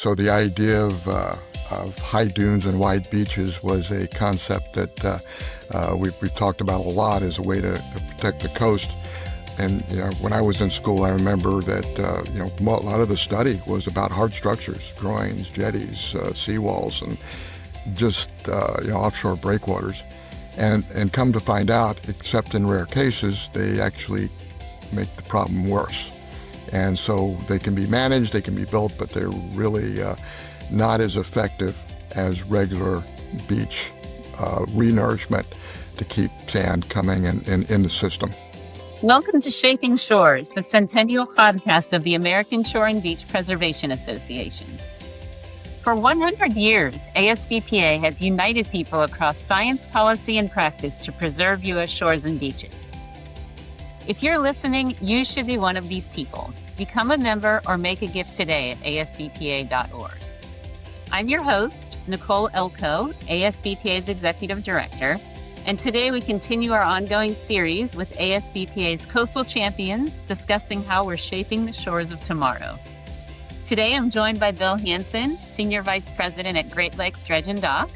So the idea of high dunes and wide beaches was a concept that we've talked about a lot as a way to protect the coast. And when I was in school, I remember that a lot of the study was about hard structures, groins, jetties, seawalls, and just offshore breakwaters. And come to find out, except in rare cases, they actually make the problem worse. And so they can be managed, they can be built, but they're really not as effective as regular beach re-nourishment to keep sand coming in the system. Welcome to Shaping Shores, the Centennial podcast of the American Shore and Beach Preservation Association. For 100 years, ASBPA has united people across science, policy, and practice to preserve U.S. shores and beaches. If you're listening, you should be one of these people. Become a member or make a gift today at asbpa.org. I'm your host, Nicole Elko, ASBPA's Executive Director, and today we continue our ongoing series with ASBPA's Coastal Champions, discussing how we're shaping the shores of tomorrow. Today I'm joined by Bill Hanson, Senior Vice President at Great Lakes Dredge and Dock.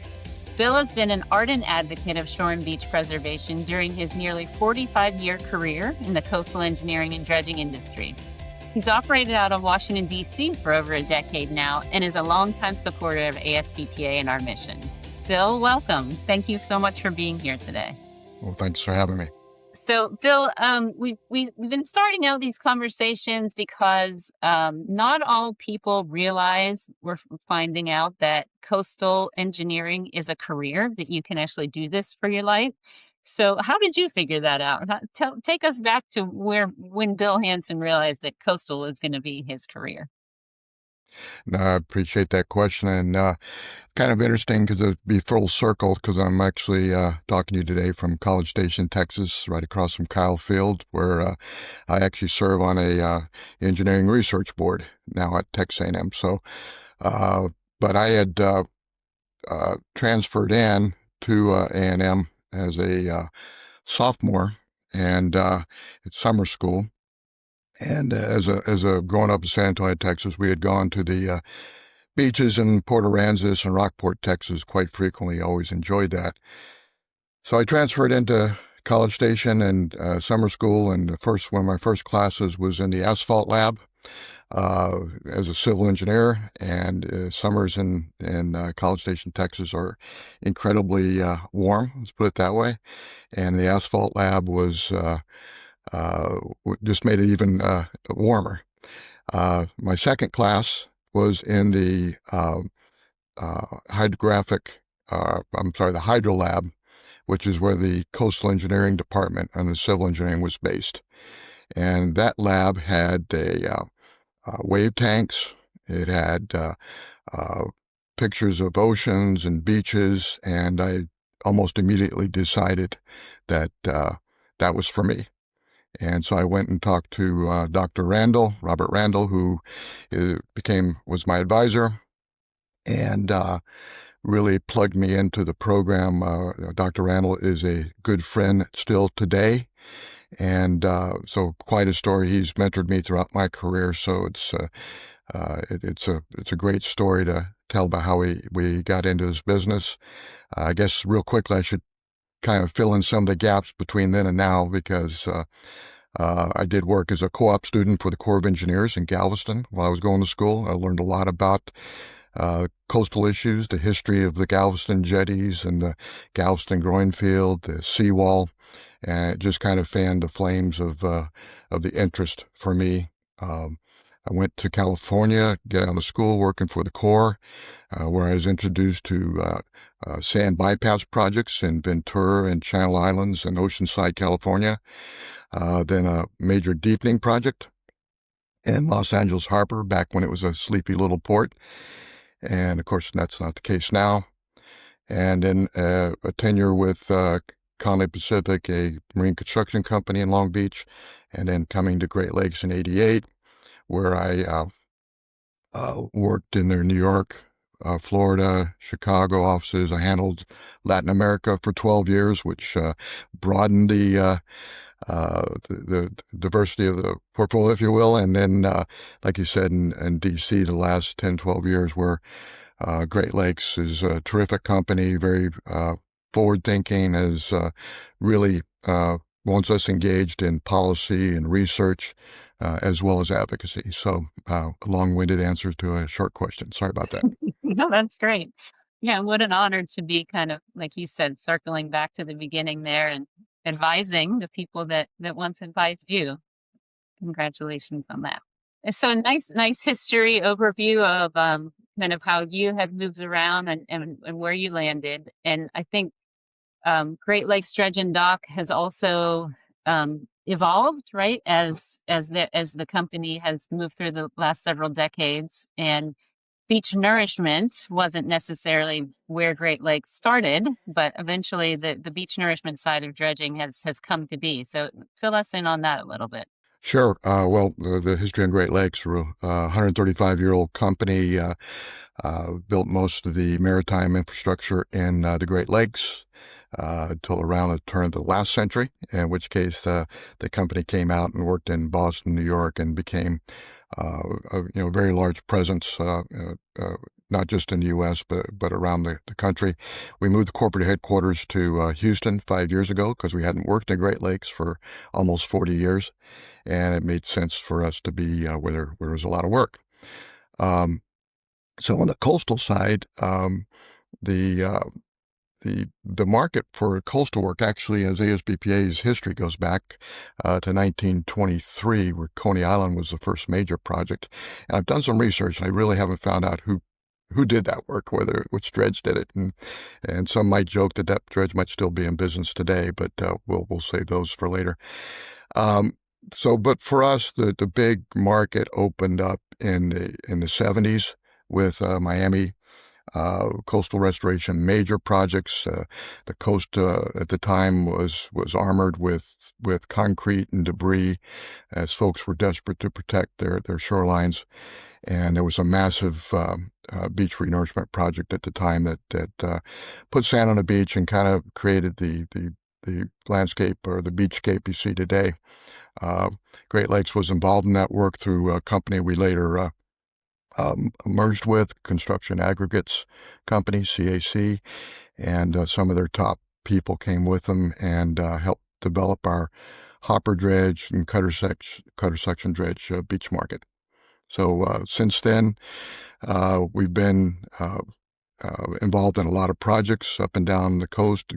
Bill has been an ardent advocate of shore and beach preservation during his nearly 45-year career in the coastal engineering and dredging industry. He's operated out of Washington, D.C. for over a decade now and is a longtime supporter of ASBPA and our mission. Bill, welcome. Thank you so much for being here today. Well, thanks for having me. So, Bill, we've been starting out these conversations because not all people realize we're finding out that coastal engineering is a career, that you can actually do this for your life. So how did you figure that out? Take us back to when Bill Hanson realized that coastal was going to be his career. No, I appreciate that question, and kind of interesting because it'd be full circle because I'm actually talking to you today from College Station, Texas, right across from Kyle Field, where I actually serve on a engineering research board now at Texas A&M. So, but I had transferred in to A&M as a sophomore and at summer school. And as a growing up in San Antonio, Texas, we had gone to the beaches in Port Aransas and Rockport, Texas, quite frequently. Always enjoyed that. So I transferred into College Station and summer school, and one of my first classes was in the asphalt lab as a civil engineer. And summers in College Station, Texas, are incredibly warm. Let's put it that way. And the asphalt lab was just made it even warmer. My second class was in the the hydro lab, which is where the coastal engineering department and the civil engineering was based. And that lab had wave tanks. It had pictures of oceans and beaches, and I almost immediately decided that that was for me. And so I went and talked to Dr. Robert Randall, who was my advisor and really plugged me into the program. Dr. Randall is a good friend still today. And so quite a story. He's mentored me throughout my career. So it's a great story to tell about how we got into this business. I guess real quickly, I should kind of fill in some of the gaps between then and now because I did work as a co-op student for the Corps of Engineers in Galveston while I was going to school. I learned a lot about coastal issues, the history of the Galveston jetties and the Galveston groin field, the seawall, and it just kind of fanned the flames of the interest for me. I went to California, get out of school, working for the Corps, where I was introduced to sand bypass projects in Ventura and Channel Islands and Oceanside, California. Then a major deepening project in Los Angeles Harbor back when it was a sleepy little port. And of course, that's not the case now. And then a tenure with Conley Pacific, a marine construction company in Long Beach, and then coming to Great Lakes in '88, where I worked in their New York, Florida, Chicago offices. I handled Latin America for 12 years, which broadened the the diversity of the portfolio, if you will. And then, like you said, in DC, the last 10, 12 years, where Great Lakes is a terrific company, very forward-thinking, has really wants us engaged in policy and research as well as advocacy. So a long-winded answer to a short question. Sorry about that. No, that's great. Yeah, what an honor to be kind of, like you said, circling back to the beginning there and advising the people that once advised you. Congratulations on that. So nice history overview of kind of how you have moved around and where you landed. And I think Great Lakes Dredge and Dock has also evolved, right, as the company has moved through the last several decades. And beach nourishment wasn't necessarily where Great Lakes started, but eventually the beach nourishment side of dredging has come to be. So fill us in on that a little bit. Sure. Well, the history of Great Lakes, we're a 135-year-old company, built most of the maritime infrastructure in the Great Lakes until around the turn of the last century, in which case the company came out and worked in Boston, New York, and became a very large presence, not just in the U.S., but around the country. We moved the corporate headquarters to Houston 5 years ago because we hadn't worked in Great Lakes for almost 40 years, and it made sense for us to be where there was a lot of work. So on the coastal side, the the market for coastal work actually, as ASBPA's history goes back to 1923, where Coney Island was the first major project. And I've done some research, and I really haven't found out who did that work, which dredge did it. And some might joke that dredge might still be in business today, but we'll save those for later. But for us, the big market opened up in the 70s with Miami coastal restoration major projects. The coast at the time was armored with concrete and debris, as folks were desperate to protect their shorelines. And there was a massive beach renourishment project at the time that put sand on the beach and kind of created the landscape or the beachscape you see today. Great Lakes was involved in that work through a company we later merged with, Construction Aggregates Company, CAC, and some of their top people came with them and helped develop our hopper dredge and cutter section dredge beach market. So since then, we've been involved in a lot of projects up and down the coast,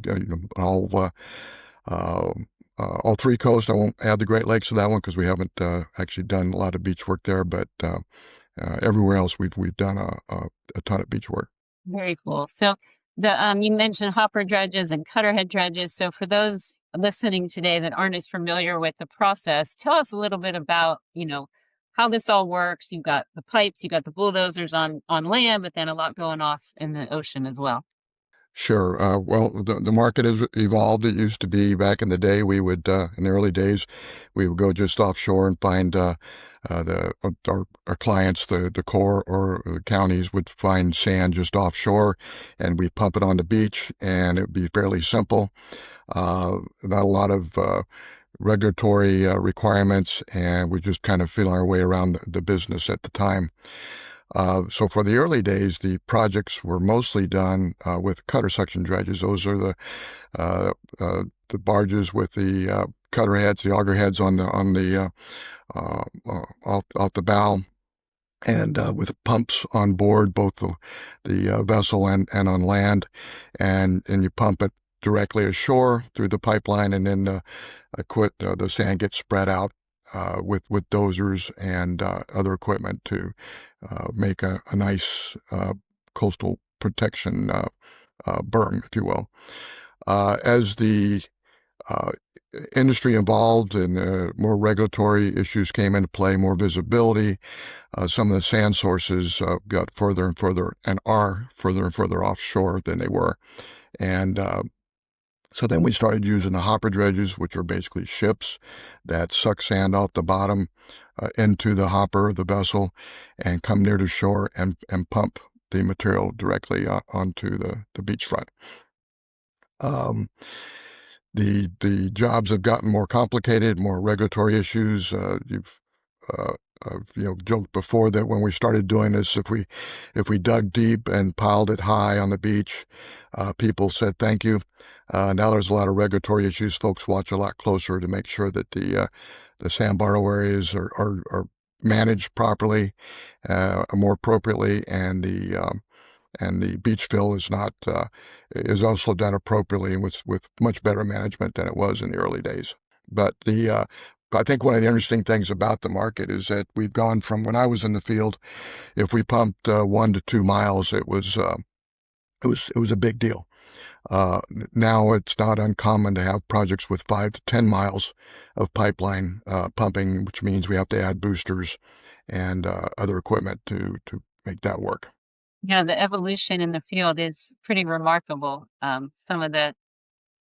all three coasts. I won't add the Great Lakes to that one because we haven't actually done a lot of beach work there, but everywhere else we've done a ton of beach work. Very cool. So you mentioned hopper dredges and cutterhead dredges. So for those listening today that aren't as familiar with the process, tell us a little bit about, how this all works. You've got the pipes, you've got the bulldozers on land, but then a lot going off in the ocean as well. Sure. Well, the market has evolved. It used to be back in the day, we would, in the early days, we would go just offshore and find our clients, the Corps or the counties would find sand just offshore, and we'd pump it on the beach, and it would be fairly simple. Not a lot of regulatory requirements, and we just kind of feel our way around the business at the time. So for the early days, the projects were mostly done with cutter section dredges. Those are the barges with the cutter heads, the auger heads on the off the bow, and with pumps on board, both the vessel and on land, and you pump it directly ashore through the pipeline, and then the sand gets spread out with dozers and other equipment to make a nice coastal protection berm, if you will. As the industry evolved and more regulatory issues came into play, more visibility, some of the sand sources got further and further and are further and further offshore than they were. And so then we started using the hopper dredges, which are basically ships that suck sand off the bottom into the hopper, the vessel, and come near the shore and pump the material directly onto the beachfront. The jobs have gotten more complicated, more regulatory issues. Uh, I've joked before that when we started doing this, if we dug deep and piled it high on the beach, people said thank you. Now there's a lot of regulatory issues. Folks watch a lot closer to make sure that the sandbar areas are managed properly, more appropriately, and the beach fill is also done appropriately and with much better management than it was in the early days. But I think one of the interesting things about the market is that we've gone from when I was in the field, if we pumped 1 to 2 miles, it was a big deal. Now it's not uncommon to have projects with 5 to 10 miles of pipeline pumping, which means we have to add boosters and other equipment to make that work. Yeah, the evolution in the field is pretty remarkable. Some of the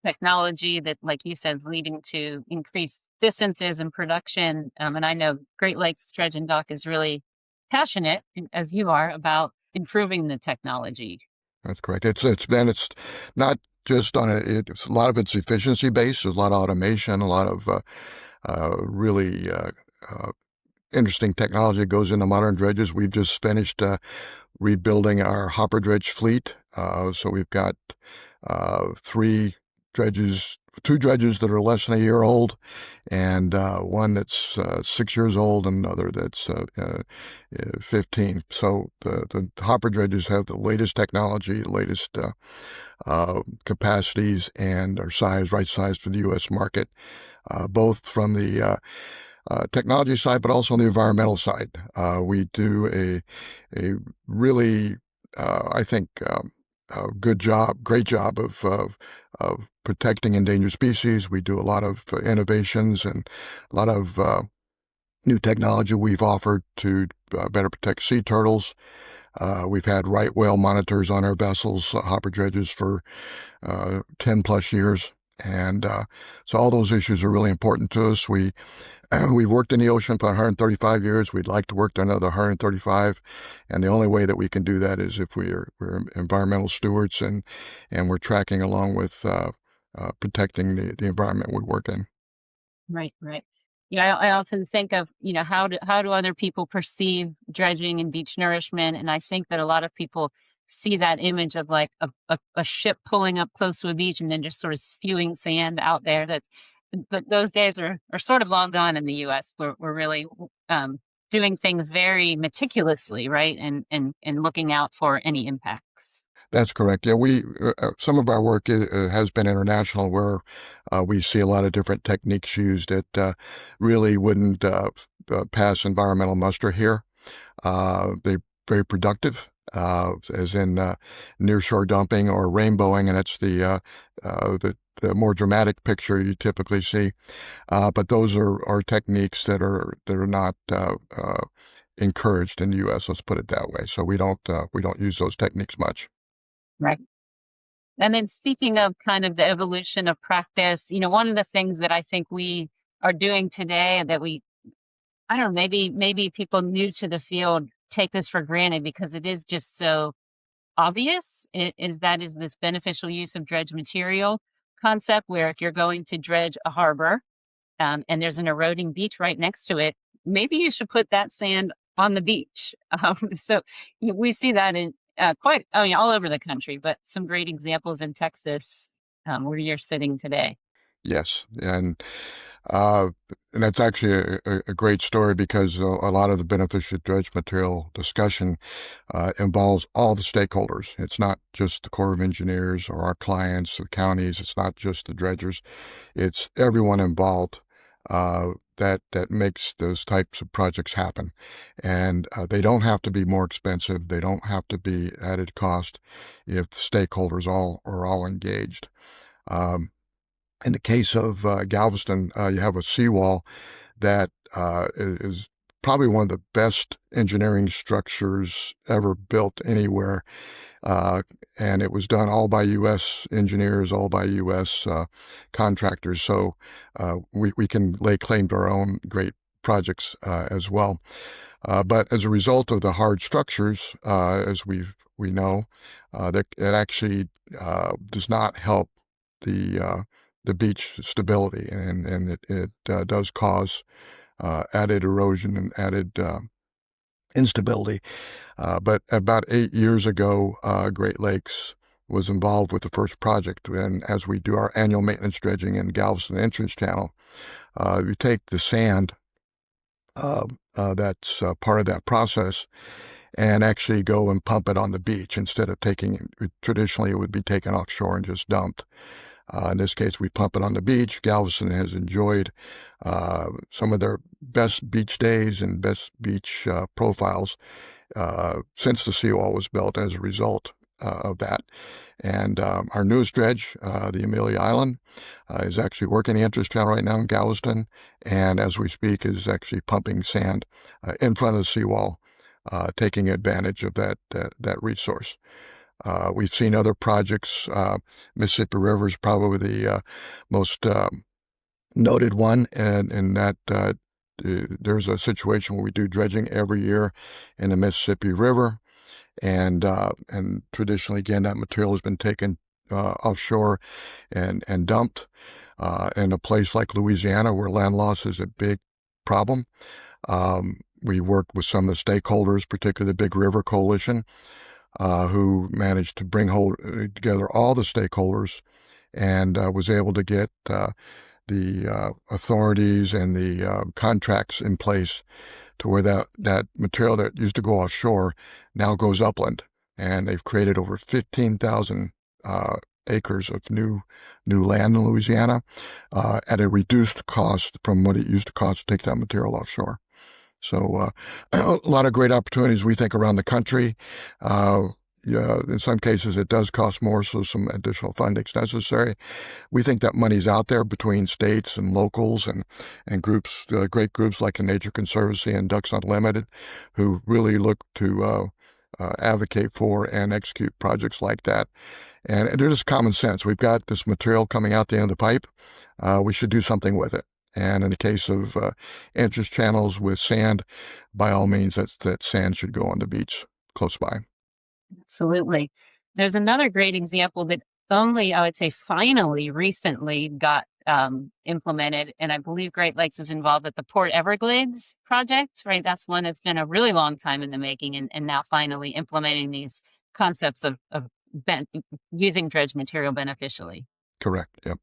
technology that, like you said, is leading to increased distances and production. And I know Great Lakes Dredge and Dock is really passionate, as you are, about improving the technology. That's correct. It's not just on it's a lot of it's efficiency based. There's a lot of automation, a lot of really interesting technology that goes into modern dredges. We've just finished rebuilding our hopper dredge fleet. So we've got three dredges, two dredges that are less than a year old, and one that's 6 years old, and another that's 15. So the hopper dredges have the latest technology, the latest capacities, and are right sized for the U.S. market, both from the technology side, but also on the environmental side. We do a really, I think, great job of protecting endangered species. We do a lot of innovations and a lot of new technology we've offered to better protect sea turtles. We've had right whale monitors on our vessels, hopper dredges, for 10 plus years. And so all those issues are really important to us. We've worked in the ocean for 135 years. We'd like to work to another 135. And the only way that we can do that is if we're environmental stewards and we're tracking along with protecting the environment we work in. Right, right. Yeah, I often think of, how do other people perceive dredging and beach nourishment? And I think that a lot of people see that image of like a ship pulling up close to a beach and then just sort of spewing sand out there. But those days are sort of long gone in the U.S. We're really doing things very meticulously, right, and looking out for any impacts. That's correct. Yeah, some of our work has been international, where we see a lot of different techniques used that really wouldn't pass environmental muster here. They're very productive, as in nearshore dumping or rainbowing, and that's the more dramatic picture you typically see. But those are techniques that are not encouraged in the U.S. Let's put it that way. So we don't use those techniques much. Right. And then speaking of kind of the evolution of practice, one of the things that I think we are doing today that I don't know, maybe people new to the field take this for granted because it is just so obvious, is this beneficial use of dredge material concept, where if you're going to dredge a harbor and there's an eroding beach right next to it, maybe you should put that sand on the beach. So we see that in all over the country, but some great examples in Texas, where you're sitting today. Yes, and that's actually a great story, because a lot of the beneficial dredge material discussion involves all the stakeholders. It's not just the Corps of Engineers or our clients, the counties. It's not just the dredgers. It's everyone involved that makes those types of projects happen. And they don't have to be more expensive. They don't have to be added cost if the stakeholders are all engaged. In the case of Galveston, you have a seawall that is probably one of the best engineering structures ever built anywhere. And it was done all by U.S. engineers, all by U.S. Contractors. So we can lay claim to our own great projects as well. But as a result of the hard structures, as we know, that it actually does not help the the beach stability, and it does cause added erosion and added instability. But about 8 years ago, Great Lakes was involved with the first project. And as we do our annual maintenance dredging in Galveston Entrance Channel, we take the sand that's part of that process and actually go and pump it on the beach instead of traditionally it would be taken offshore and just dumped. In this case, we pump it on the beach. Galveston has enjoyed some of their best beach days and best beach profiles since the seawall was built as a result of that. And our newest dredge, the Amelia Island, is actually working the entrance channel right now in Galveston, and as we speak is actually pumping sand in front of the seawall, taking advantage of that resource. We've seen other projects. Mississippi River is probably the most noted one, and in that there's a situation where we do dredging every year in the Mississippi River, and traditionally, again, that material has been taken offshore and dumped. In a place like Louisiana, where land loss is a big problem, we work with some of the stakeholders, particularly the Big River Coalition, who managed to bring together all the stakeholders and was able to get the authorities and the contracts in place to where that material that used to go offshore now goes upland. And they've created over 15,000 acres of new land in Louisiana at a reduced cost from what it used to cost to take that material offshore. So a lot of great opportunities, we think, around the country. Yeah, in some cases, it does cost more, so some additional funding is necessary. We think that money's out there between states and locals and groups, great groups like the Nature Conservancy and Ducks Unlimited, who really look to advocate for and execute projects like that. And it is common sense. We've got this material coming out the end of the pipe. We should do something with it. And in the case of entrance channels with sand, by all means, that sand should go on the beach close by. Absolutely. There's another great example that only, I would say, finally recently got implemented. And I believe Great Lakes is involved with the Port Everglades project, right? That's one that's been a really long time in the making, and now finally implementing these concepts of using dredge material beneficially. Correct. Yep.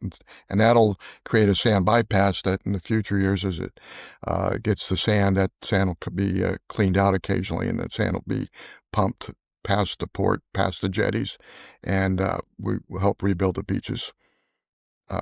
And that'll create a sand bypass that in the future years, as it gets the sand, that sand will be cleaned out occasionally, and that sand will be pumped past the port, past the jetties, and we will help rebuild the beaches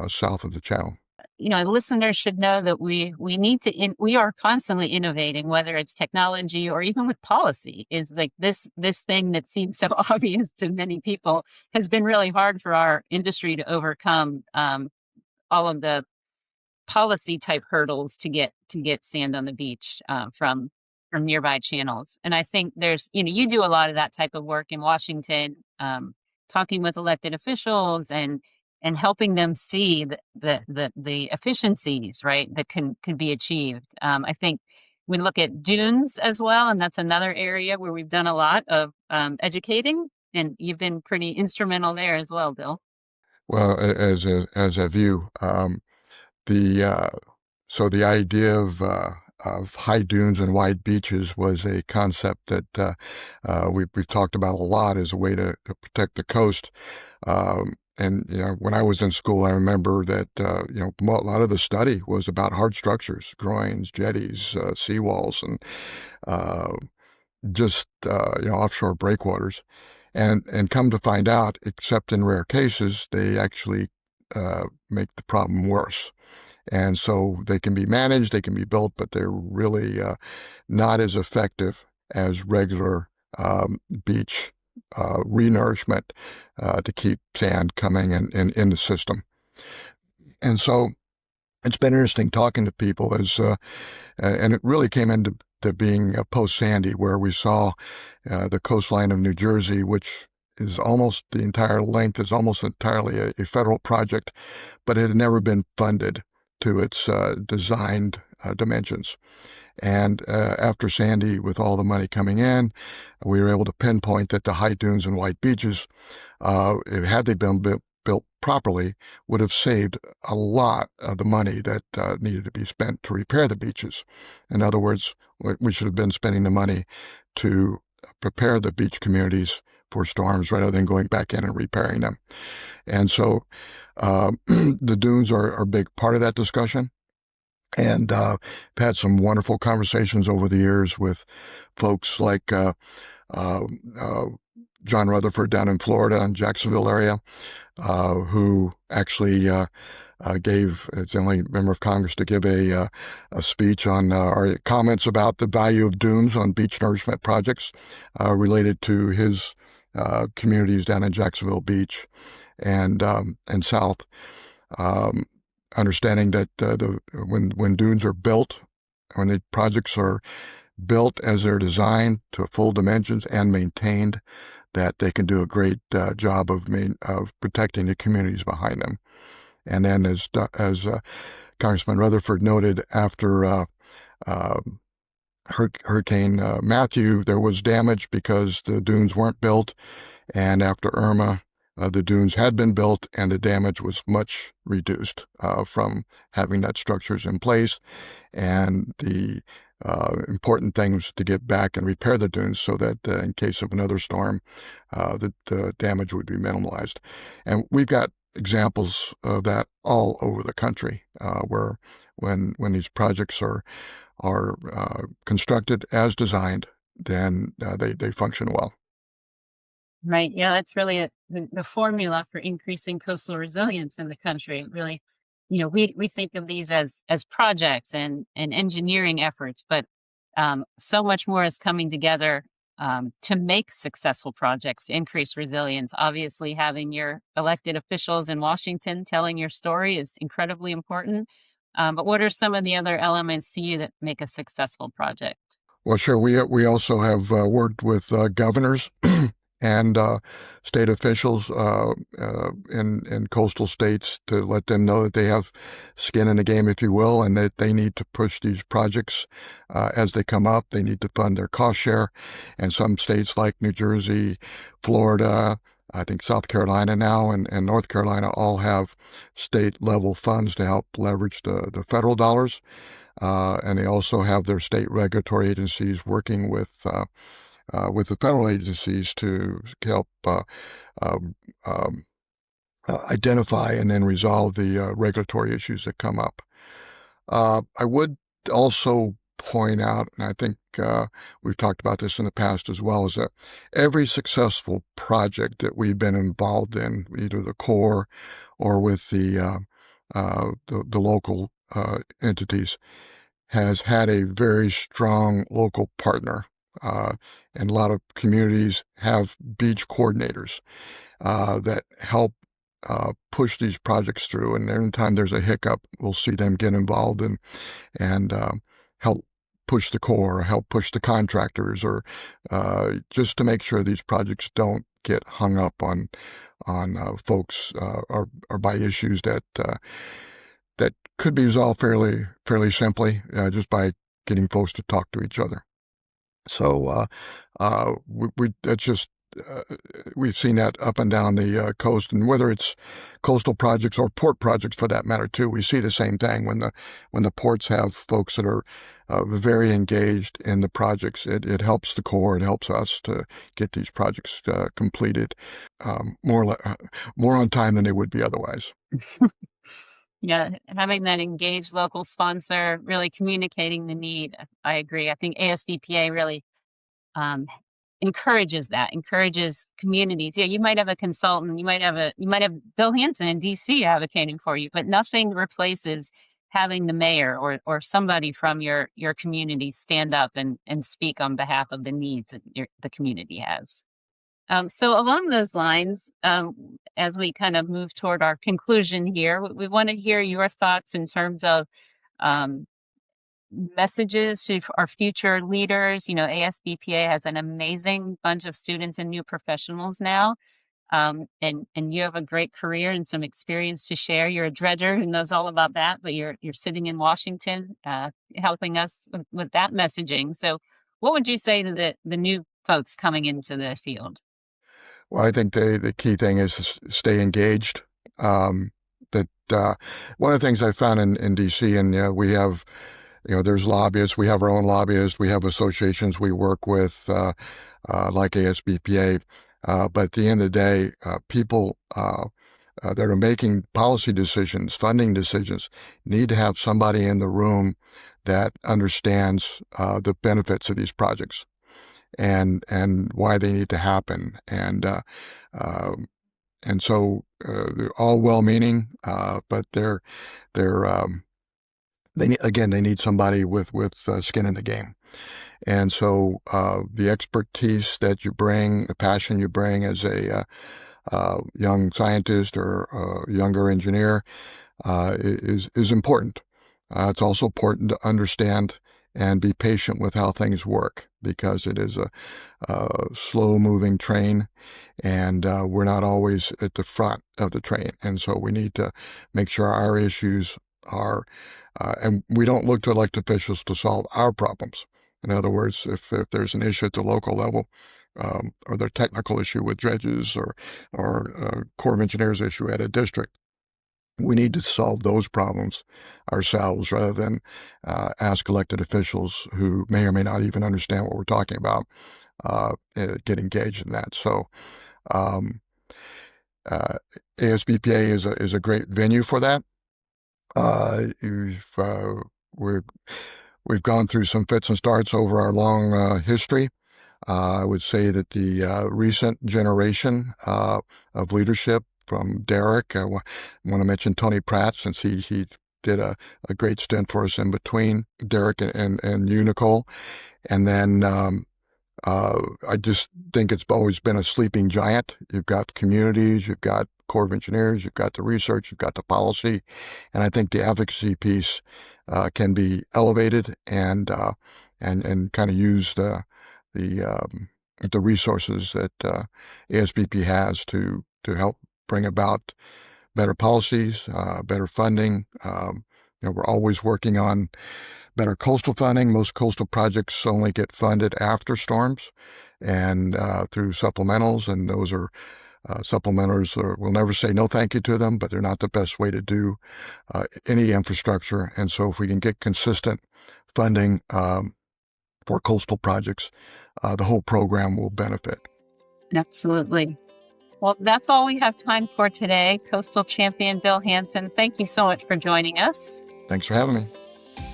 south of the channel. You know, listeners should know that we need to we are constantly innovating, whether it's technology or even with policy. Is like this thing that seems so obvious to many people has been really hard for our industry to overcome. All of the policy type hurdles to get sand on the beach from nearby channels. And I think there's, you do a lot of that type of work in Washington, talking with elected officials and helping them see the efficiencies, right, that can be achieved. I think we look at dunes as well, and that's another area where we've done a lot of educating, and you've been pretty instrumental there as well, Bill. Well, as have you. So the idea of high dunes and wide beaches was a concept that we've talked about a lot as a way to protect the coast. And when I was in school, I remember that a lot of the study was about hard structures, groins, jetties, seawalls, and just offshore breakwaters. And come to find out, except in rare cases, they actually make the problem worse. And so they can be managed, they can be built, but they're really not as effective as regular beach re-nourishment to keep sand coming in the system. And so it's been interesting talking to people and it really came into being post-Sandy, where we saw the coastline of New Jersey, which is almost the entire length, is almost entirely a federal project, but it had never been funded to its designed dimensions. And after Sandy, with all the money coming in, we were able to pinpoint that the high dunes and white beaches, had they been built properly, would have saved a lot of the money that needed to be spent to repair the beaches. In other words, we should have been spending the money to prepare the beach communities for storms rather than going back in and repairing them. And so the dunes are a big part of that discussion. And I've had some wonderful conversations over the years with folks like John Rutherford down in Florida in Jacksonville area, who actually gave, it's the only member of Congress to give a speech on our comments about the value of dunes on beach nourishment projects related to his communities down in Jacksonville Beach and South. Understanding that when dunes are built, when the projects are built as they're designed to full dimensions and maintained, that they can do a great job of protecting the communities behind them. And then, as Congressman Rutherford noted, after Hurricane Matthew, there was damage because the dunes weren't built, and after Irma, the dunes had been built, and the damage was much reduced from having that structures in place. And the important thing was to get back and repair the dunes so that in case of another storm, the damage would be minimalized. And we've got examples of that all over the country, where when these projects are constructed as designed, then they function well. Right. Yeah, that's really the formula for increasing coastal resilience in the country. Really, we think of these as projects and engineering efforts, but so much more is coming together to make successful projects to increase resilience. Obviously, having your elected officials in Washington telling your story is incredibly important. But what are some of the other elements to you that make a successful project? Well, sure. We also have worked with governors and state officials in coastal states to let them know that they have skin in the game, if you will, and that they need to push these projects as they come up. They need to fund their cost share. And some states like New Jersey, Florida, I think South Carolina now, and North Carolina all have state-level funds to help leverage the federal dollars. And they also have their state regulatory agencies working with the federal agencies to help identify and then resolve the regulatory issues that come up. I would also point out, and I think we've talked about this in the past as well, is that every successful project that we've been involved in, either the Corps or with the local entities, has had a very strong local partner. And a lot of communities have beach coordinators that help push these projects through. And every time there's a hiccup, we'll see them get involved and help push the Corps, or help push the contractors, or just to make sure these projects don't get hung up on folks or by issues that could be resolved fairly simply just by getting folks to talk to each other. So that's just we've seen that up and down the coast, and whether it's coastal projects or port projects for that matter too, we see the same thing when the ports have folks that are very engaged in the projects. It helps the Corps, it helps us to get these projects completed more on time than they would be otherwise. Yeah, having that engaged local sponsor, really communicating the need. I agree. I think ASBPA really encourages communities. Yeah, you might have a consultant, you might have Bill Hanson in DC advocating for you, but nothing replaces having the mayor or somebody from your community stand up and speak on behalf of the needs that the community has. So along those lines, as we kind of move toward our conclusion here, we want to hear your thoughts in terms of messages to our future leaders. ASBPA has an amazing bunch of students and new professionals now. And you have a great career and some experience to share. You're a dredger who knows all about that, but you're sitting in Washington, helping us with that messaging. So what would you say to the new folks coming into the field? Well, I think the key thing is to stay engaged that one of the things I found in D.C., and we have, there's lobbyists. We have our own lobbyists. We have associations we work with, like ASBPA. But at the end of the day, people that are making policy decisions, funding decisions, need to have somebody in the room that understands the benefits of these projects and why they need to happen. And so they're all well-meaning, but they need somebody with skin in the game. And so the expertise that you bring, the passion you bring as a young scientist or a younger engineer is important. It's also important to understand and be patient with how things work, because it is a slow-moving train, and we're not always at the front of the train. And so we need to make sure our issues are, and we don't look to elected officials to solve our problems. In other words, if there's an issue at the local level, or their technical issue with dredges, or Corps of Engineers issue at a district, we need to solve those problems ourselves rather than ask elected officials who may or may not even understand what we're talking about get engaged in that. So ASBPA is a great venue for that. We've gone through some fits and starts over our long history. I would say that the recent generation of leadership from Derek, I want to mention Tony Pratt, since he did a great stint for us in between Derek and you, Nicole. And then I just think it's always been a sleeping giant. You've got communities, you've got Corps of Engineers, you've got the research, you've got the policy, and I think the advocacy piece can be elevated and kind of use the resources that ASBP has to help bring about better policies, better funding. We're always working on better coastal funding. Most coastal projects only get funded after storms and through supplementals, and those are supplementals. We'll never say no thank you to them, but they're not the best way to do any infrastructure. And so if we can get consistent funding for coastal projects, the whole program will benefit. Absolutely. Well, that's all we have time for today. Coastal Champion Bill Hanson, thank you so much for joining us. Thanks for having me.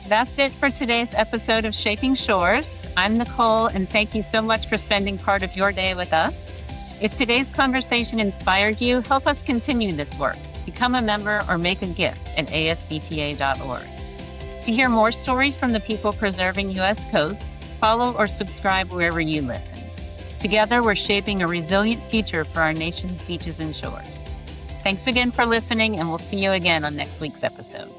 That's it for today's episode of Shaping Shores. I'm Nicole, and thank you so much for spending part of your day with us. If today's conversation inspired you, help us continue this work. Become a member or make a gift at asbpa.org. To hear more stories from the people preserving U.S. coasts, follow or subscribe wherever you listen. Together, we're shaping a resilient future for our nation's beaches and shores. Thanks again for listening, and we'll see you again on next week's episode.